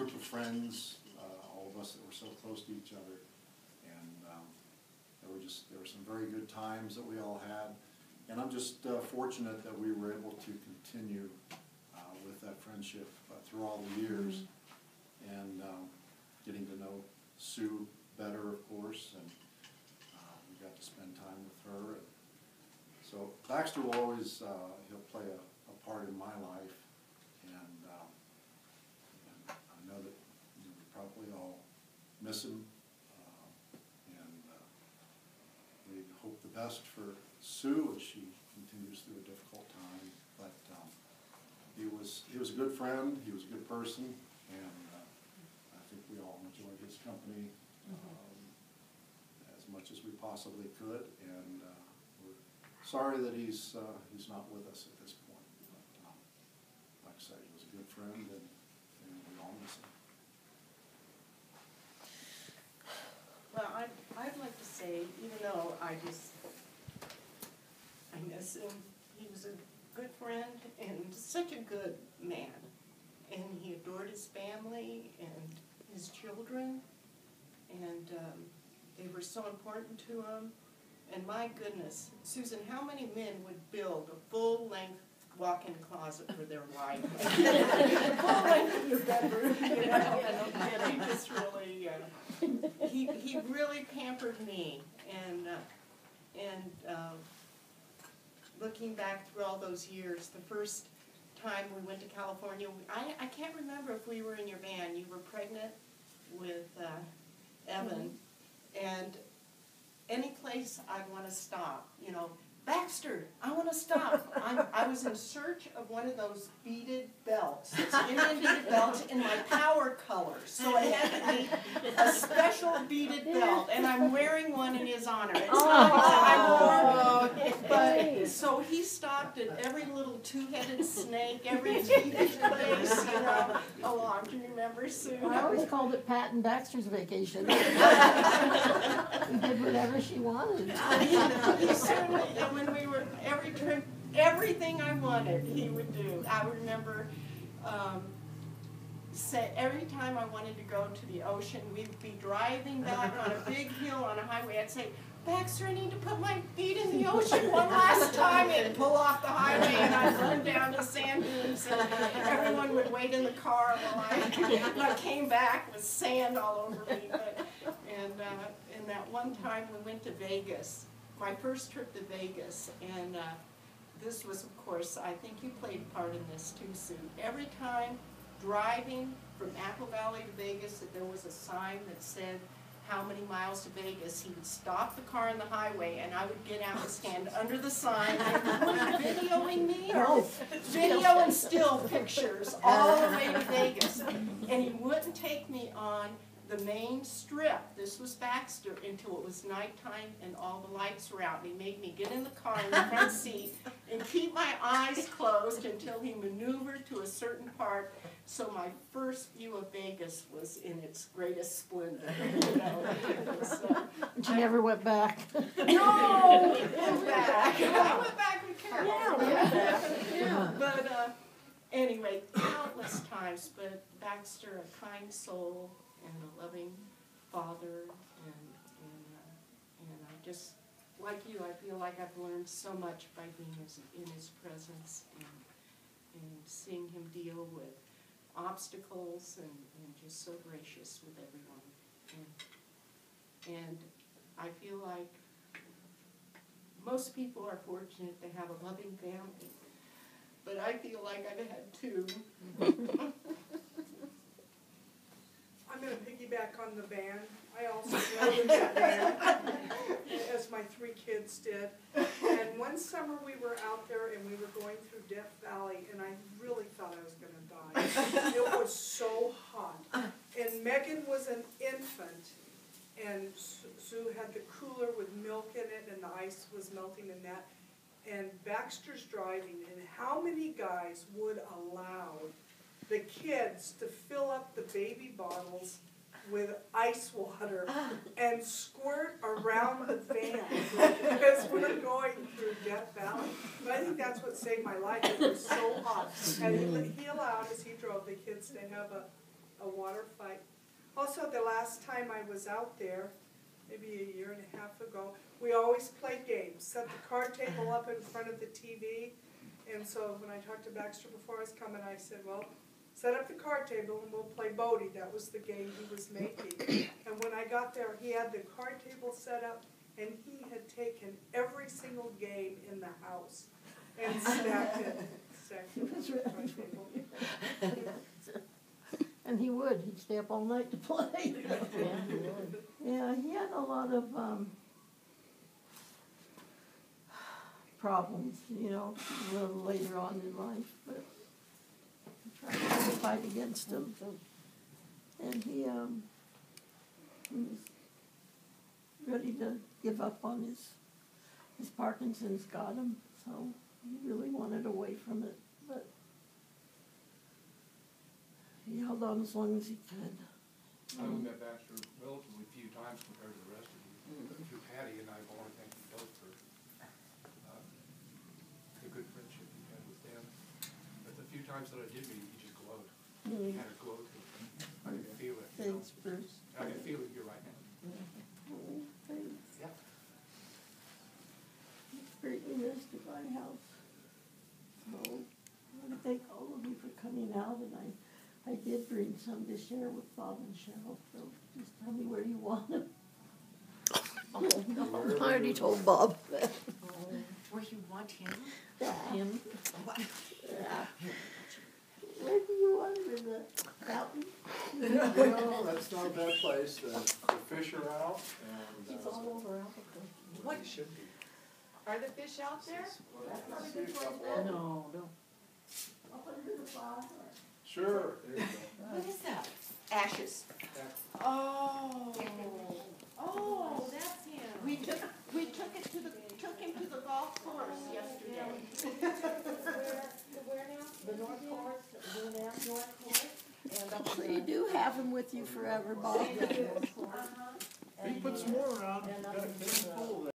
group of friends, all of us that were so close to each other, and there were some very good times that we all had, and I'm just fortunate that we were able to continue with that friendship through all the years, and getting to know Sue better, of course, and we got to spend time with her. And so Baxter will always he'll play a part in my life, and I know that we probably all miss him, and we hope the best for Sue as she continues through a difficult time. But he was a good friend, he was a good person, and I think we all enjoyed his company as much as we possibly could, and we're sorry that he's not with us at this point. But like I said, he was a good friend, and we all miss him. Well, I'd like to say, even though I miss him, he was a good friend and such a good man. And he adored his family and his children, and they were so important to him. And my goodness, Susan, how many men would build a full-length walk-in closet for their wife? Full length in your bedroom, you know? And he just really, he really pampered me. And looking back through all those years, the first time we went to California, I can't remember if we were in your van. You were pregnant with Evan, and any place I'd want to stop, you know, Baxter, I want to stop. I was in search of one of those beaded belts, Indian beaded belts in my power color. So it had to be a special beaded belt, and I'm wearing one in his honor. It's not I wore it, but so he stopped at every little two-headed snake, every teenage place, you know, along. Do you remember, Sue? I always called it Pat and Baxter's vacation. We did whatever she wanted. You know, he certainly, when we were, every trip, everything I wanted, he would do. I remember every time I wanted to go to the ocean, we'd be driving back on a big hill on a highway. I'd say, Baxter, I need to put my feet in the ocean one last time, and pull off the highway, and I'd run down the sand dunes, and everyone would wait in the car while I came back with sand all over me. And that one time we went to Vegas, my first trip to Vegas, and this was, of course, I think you played a part in this too, Sue. Every time driving from Apple Valley to Vegas, there was a sign that said how many miles to Vegas. He would stop the car on the highway, and I would get out and stand under the sign, videoing me, or video and still pictures all the way to Vegas. And he wouldn't take me on the main strip. This was Baxter until it was nighttime and all the lights were out. And he made me get in the car in the front seat and keep my eyes closed until he maneuvered to a certain part. So my first view of Vegas was in its greatest splendor. You know, And she never went back. No, I went back. I went back with Carol. Yeah. But anyway, countless times. But Baxter, a kind soul and a loving father, and I just, like you, I feel like I've learned so much by being in his presence and seeing him deal with obstacles and just so gracious with everyone. And I feel like most people are fortunate to have a loving family, but I feel like I've had two. I'm going to piggyback on the van. I also drove in that van, as my three kids did. And one summer we were out there and we were going through Death Valley, and I really thought I was going to die. It was so hot. And Megan was an infant, and Sue had the cooler with milk in it, and the ice was melting in that. And Baxter's driving, and how many guys would allow the kids to fill up the baby bottles with ice water and squirt around the van as we're going through Death Valley? But I think that's what saved my life. It was so hot. And he allowed, as he drove, the kids to have a water fight. Also, the last time I was out there, maybe a year and a half ago, we always played games, set the card table up in front of the TV. And so when I talked to Baxter before I was coming, I said, well, set up the card table and we'll play Bodie. That was the game he was making. And when I got there, he had the card table set up and he had taken every single game in the house and stacked it on the card table. And he would, he'd stay up all night to play. Yeah, he had a lot of, problems, you know, a little later on in life, but I tried to fight against them. And he was ready to give up on his Parkinson's got him, so he really wanted away from it, but he held on as long as he could. I've met Baxter relatively few times compared to the rest of you. Through Patty and I have only thanked you both for the good friendship you had with Dan. But the few times that I did meet, you just glowed. You had a glow to it. I can feel it. Thanks, Bruce. I can feel it here right now. Oh, thanks. Yeah. It's greatly missed at my house. So, I want to thank all of you for coming out, and I did bring some to share with Bob and Cheryl, so just tell me where you want them. I already told Bob. Where you want him? Him? Yeah. Where do you want him, in the fountain? Well, that's not a bad place. The fish are out and. He's all over Albuquerque. What, Should be. are the fish out there? That's not a good place, then. No. Up under the fire. Sure, there you go. What is that? Ashes. Oh. Oh, that's him. We took him to the golf course yesterday. Where now? The North Course, the North Course. So you do have him with you forever, Bob. He puts more around. Got a big pool there.